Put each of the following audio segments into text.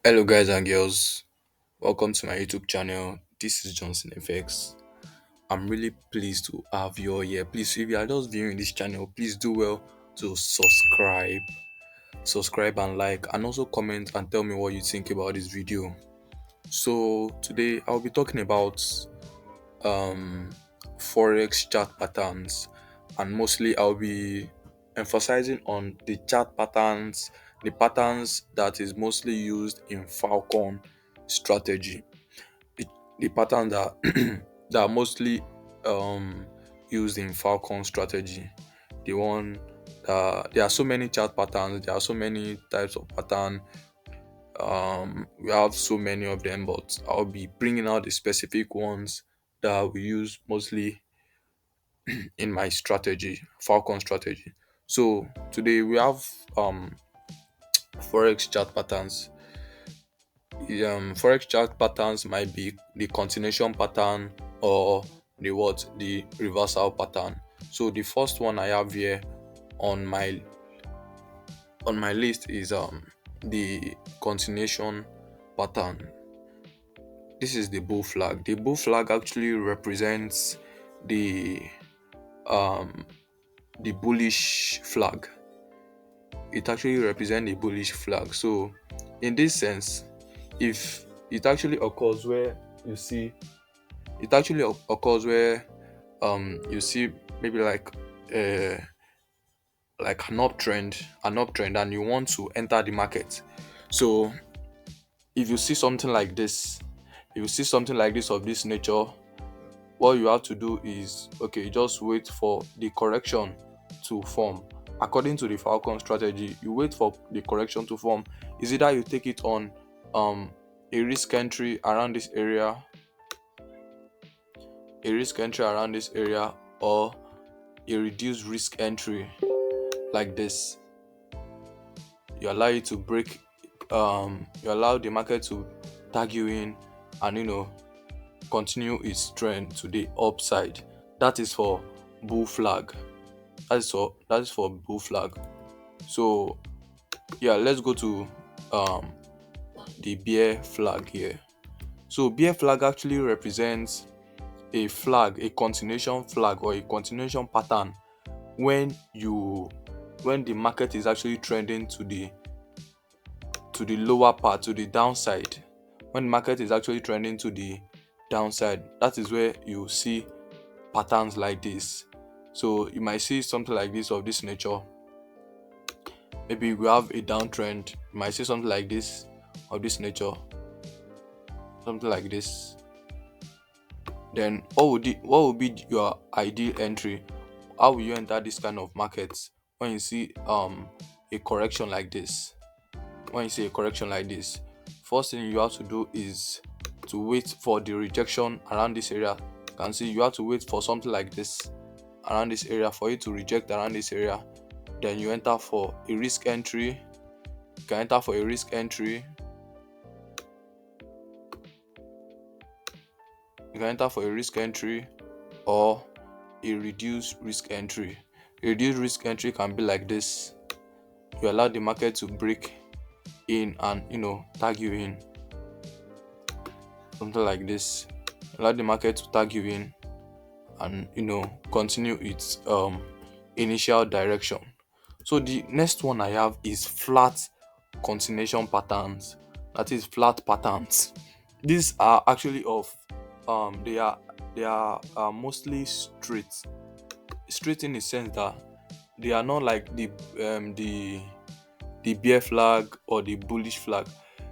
Hello, guys and girls. Welcome to my YouTube channel. This is Johnson FX. I'm really pleased to have you all here. Please, if you are just viewing this channel, please do well to subscribe and like, and also comment and tell me what you think about this video. So today I'll be talking about um forex chart patterns, and mostly I'll be emphasizing on the chart patterns, the patterns that is mostly used in Falcon strategy, the, the pattern that that are mostly um used in Falcon strategy. The one there are so many chart patterns, there are so many types of pattern. We have so many of them, but I'll be bringing out the specific ones that we use mostly in my strategy, Falcon strategy. So today we have forex chart patterns. Forex chart patterns might be the continuation pattern or the reversal pattern. So the first one I have here on my list is the continuation pattern. This is the bull flag. The bull flag actually represents the um the bullish flag. It actually represents a bullish flag. So in this sense, if it actually occurs where you see it actually occurs where you see maybe uh like an uptrend and you want to enter the market. So if you see something like this, if you see something like this of this nature, what you have to do is, okay, just wait for the correction to form. According to the Falcon strategy, you wait for the correction to form. Is either you take it on um a risk entry around this area, or a reduced risk entry like this. You allow it to break, you allow the market to tag you in and continue its trend to the upside. That is for bull flag. That is for bull flag. So yeah, let's go to um the bear flag here. So bear flag actually represents a continuation flag or a continuation pattern when the market is actually trending to the lower part, to the downside. When the market is actually trending to the downside, that is where you see patterns like this. So you might see something like this of this nature. Maybe we have a downtrend, you might see something like this of this nature, something like this. Then what would be your ideal entry? How will you enter this kind of markets when you see a correction like this? When you see a correction like this, first thing you have to do is to wait for the rejection around this area. You can see you have to wait for something like this around this area for it to reject around this area. Then you enter for a risk entry. You can enter for a risk entry. You can enter for a risk entry or a reduced risk entry. A reduced risk entry can be like this. You allow the market to break in and tag you in, something like this. Allow the market to tag you in and continue its initial direction. So the next one I have is flat continuation patterns. That is flat patterns. These are actually of they are mostly straight in the sense that they are not like the bear flag or the bullish flag.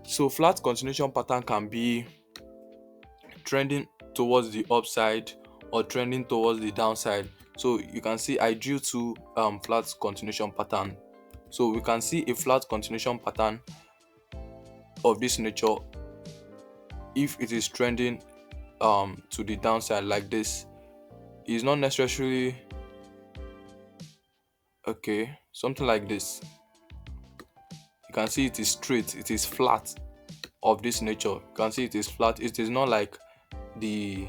So flat continuation pattern can be trending towards the upside or trending towards the downside. So you can see I drew two flat continuation pattern. So we can see a flat continuation pattern of this nature. If it is trending to the downside like this, is not necessarily okay, something like this. You can see it is straight, it is flat of this nature. You can see it is flat. It is not like the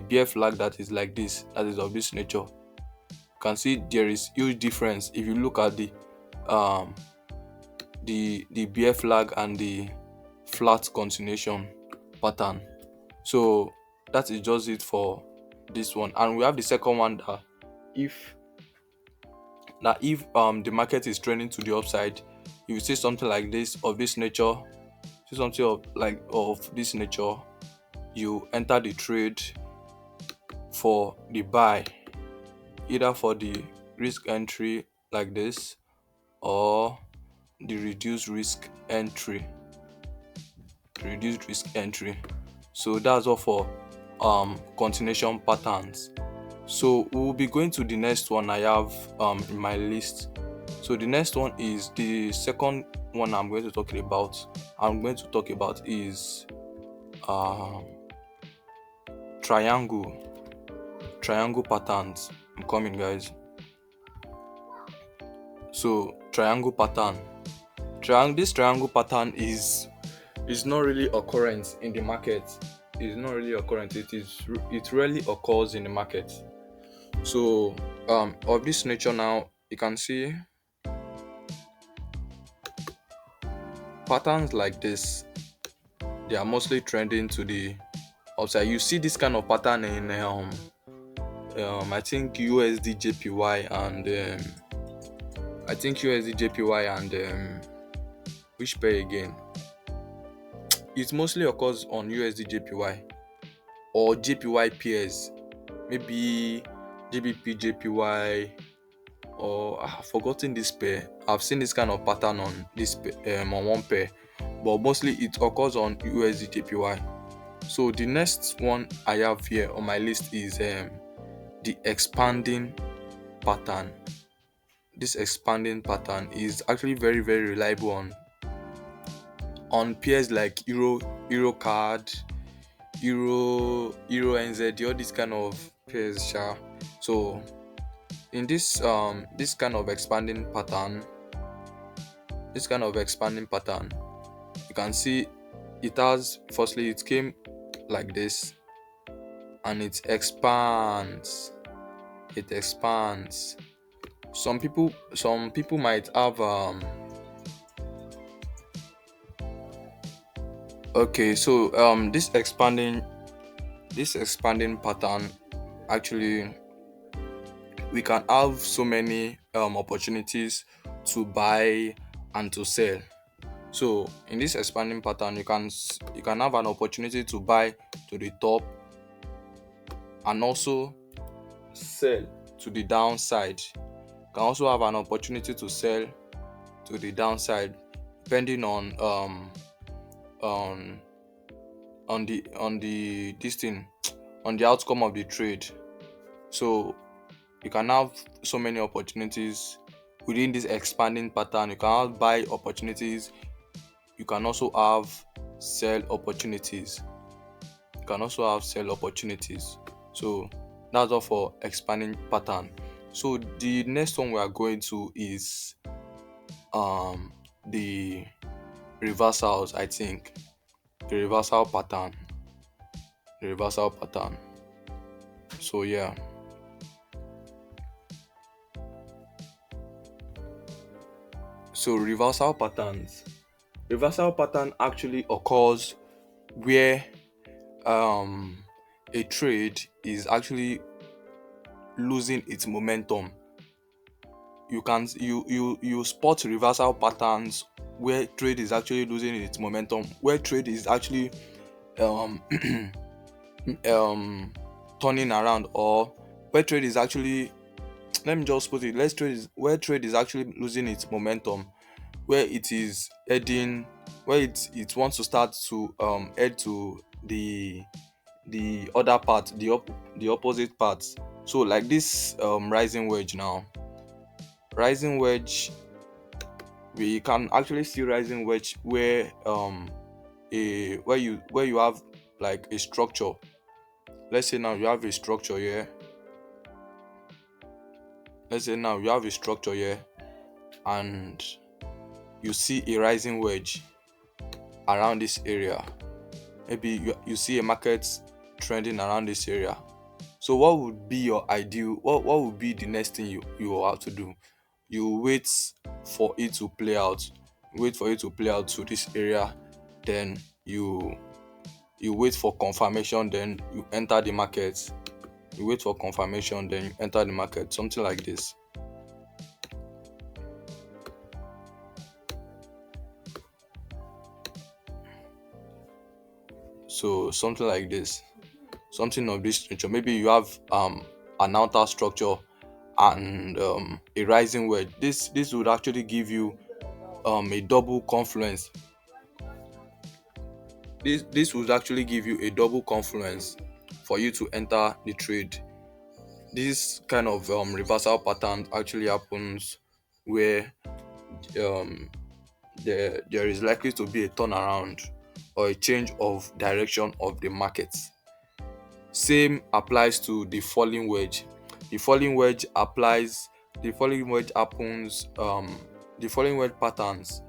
bear flag that is like this, that is of this nature. You can see there is huge difference if you look at the bear flag and the flat continuation pattern. So that is just it for this one. And we have the second one if if the market is trending to the upside, you see something like this of this nature, see something of this nature, you enter the trade for the buy, either for the risk entry like this, or the reduced risk entry. So that's all for continuation patterns. So we'll be going to the next one I have in my list. So the next one is the second one I'm going to talk about is um triangle patterns. I'm coming, guys. So triangle pattern. This triangle pattern is not really occurrent in the market. It's not really occurrent. It rarely occurs in the market. So of this nature now, you can see patterns like this. They are mostly trending to the upside. You see this kind of pattern in I think USD JPY and which pair again? It mostly occurs on USD JPY or JPY pairs, maybe GBP JPY, or I've forgotten this pair. I've seen this kind of pattern on on one pair, but mostly it occurs on USD JPY. So the next one I have here on my list is the expanding pattern. This expanding pattern is actually very very reliable on pairs like Euro card, Euro NZ, all these kind of pairs. So in this kind of expanding pattern, you can see it came like this, and it expands. Some people might have okay. So this expanding pattern, actually we can have so many opportunities to buy and to sell. So in this expanding pattern, you can have an opportunity to buy to the top and also sell to the downside. You can also have an opportunity to sell to the downside, depending on the this thing on the outcome of the trade. So you can have so many opportunities within this expanding pattern. You can have buy opportunities, you can also have sell opportunities. So that's all for expanding pattern. So the next one we are going to is the reversals. I think the reversal pattern. So yeah. So reversal pattern actually occurs where a trade is actually losing its momentum. You spot reversal patterns where trade is actually losing its momentum, where trade is actually um turning around, or where trade is actually let me just put it where trade is actually losing its momentum, where it is heading, where it wants to start to head to the other part, the opposite part. So like this rising wedge now. Rising wedge, we can actually see rising wedge where where you have like a structure. Let's say now you have a structure here. And you see a rising wedge around this area. Maybe you see a market trending around this area. So what would be your ideal, what would be the next thing you will have to do? You wait for it to play out to this area. then you wait for confirmation, then you enter the market. You wait for confirmation, then you enter the market, something like this. So something like this, something of this nature. Maybe you have an outer structure and a rising wedge. This would actually give you a double confluence. This would actually give you a double confluence for you to enter the trade. This kind of reversal pattern actually happens where um, there is likely to be a turnaround or a change of direction of the market. Same applies to the falling wedge. The falling wedge applies. The falling wedge happens. The falling wedge patterns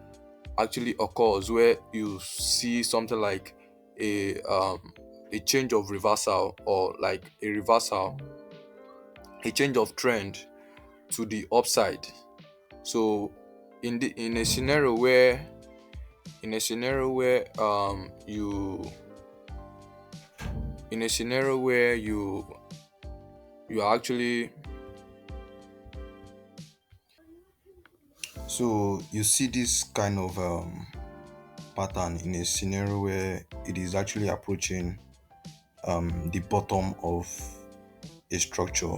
actually occurs where you see something like a change of reversal, or like a reversal, a change of trend to the upside. So in a scenario where you in a scenario where you are actually, So you see this kind of pattern in a scenario where it is actually approaching the bottom of a structure.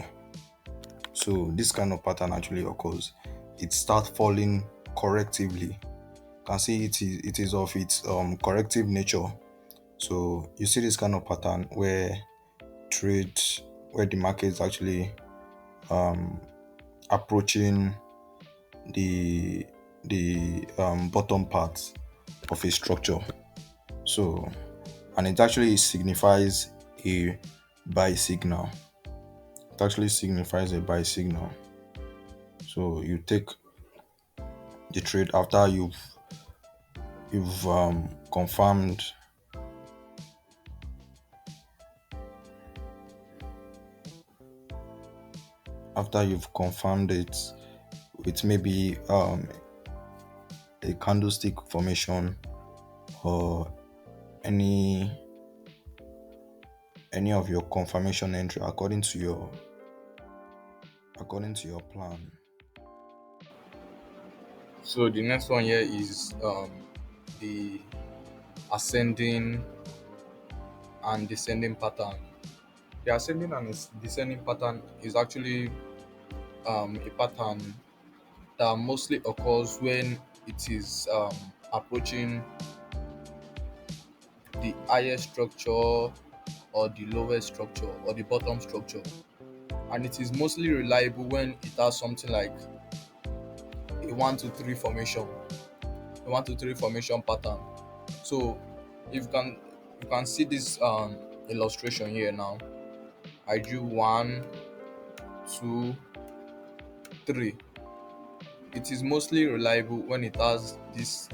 So this kind of pattern actually occurs. It starts falling correctively. You can see it is of its corrective nature. So you see this kind of pattern where trade where the market is actually um, approaching the bottom part of a structure. So, and it actually signifies a buy signal. It actually signifies a buy signal. So you take the trade after you've confirmed, it with maybe a candlestick formation, or any of your confirmation entry according to your plan. so the next one here is the ascending and descending pattern. The ascending and descending pattern is actually a pattern that mostly occurs when it is approaching the highest structure or the lowest structure or the bottom structure, and it is mostly reliable when it has something like a 1 2 3 formation, a 1 2 3 formation pattern. So if you can see this illustration here now. I drew 1 2 3. It is mostly reliable when it has this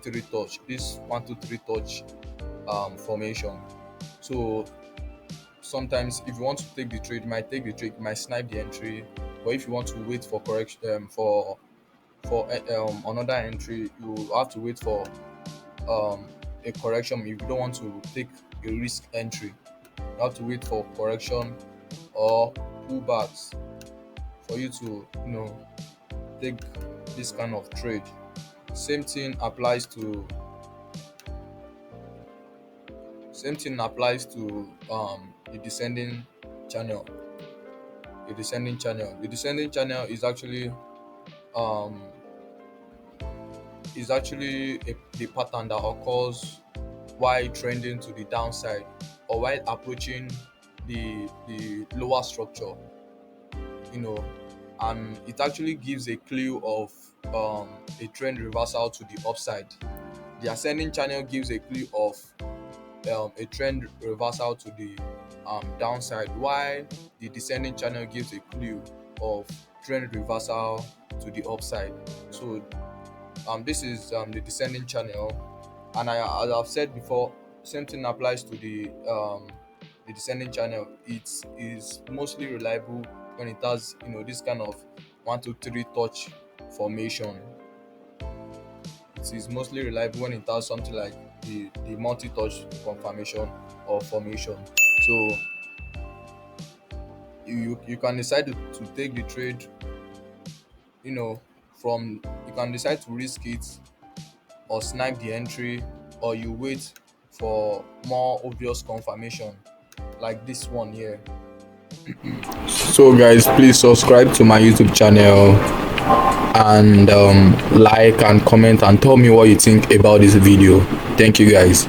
three touch, this 1 2 3 touch formation. So sometimes if you want to take the trade, you might take the trade, you might snipe the entry. But if you want to wait for correction, for another entry, you have to wait for um a correction. If you don't want to take a risk entry, you have to wait for correction or pullbacks for you to take this kind of trade. Same thing applies to the descending channel. The descending channel um is actually the pattern that occurs while trending to the downside or while approaching the lower structure, you know and it actually gives a clue of a trend reversal to the upside. The ascending channel gives a clue of a trend reversal to the downside, while the descending channel gives a clue of trend reversal to the upside. So this is the descending channel, and as I've said before, same thing applies to the descending channel. It is mostly reliable when it has this kind of 1 2 3 touch formation. It is mostly reliable when it has something like the multi-touch confirmation or formation. So you can decide to take the trade, you know, from you can decide to risk it or snipe the entry, or you wait for more obvious confirmation like this one here. So guys, please subscribe to my YouTube channel and like and comment and tell me what you think about this video. Thank you guys.